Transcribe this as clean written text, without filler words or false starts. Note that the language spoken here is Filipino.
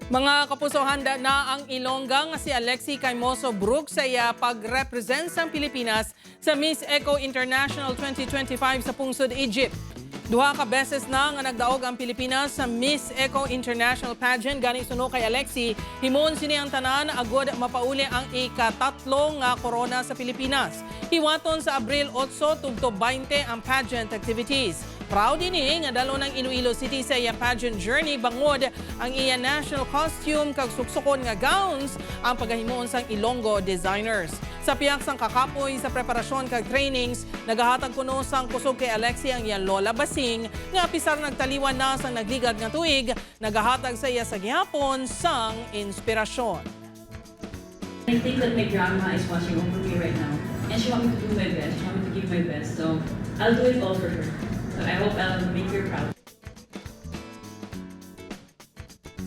Mga kapuso, handa na ang Ilongga nga si Alexi Caimoso Brook sa iya pag-represent sa Pilipinas sa Miss Eco International 2025 sa pungsod Egypt. Duha ka beses na nga nagdaog ang Pilipinas sa Miss Eco International pageant. Gani suno kay Alexi, himon sini ang tanan agod mapauli ang ika-3 nga korona sa Pilipinas. Hiwaton sa Abril 8 tugto 20 ang pageant activities. Proud ini nga dalo ng Iloilo City sa iya pageant journey bangod ang iya national costume kag suksukon nga gowns ang pagahimuon sang Ilonggo designers. Sa piyak sang kakapoy sa preparasyon kag trainings, nagahatag kuno sang kusog kay Alexi ang iya lola Basing nga pisar nagtaliwan na sang nagligad nga tuig, nagahatag sa iya sa gihapon sang inspirasyon. I think that my grandma is watching over me right now, and she wants me to do my best. She wants me to give my best. So I'll do it all for her. So I hope I'll make her proud.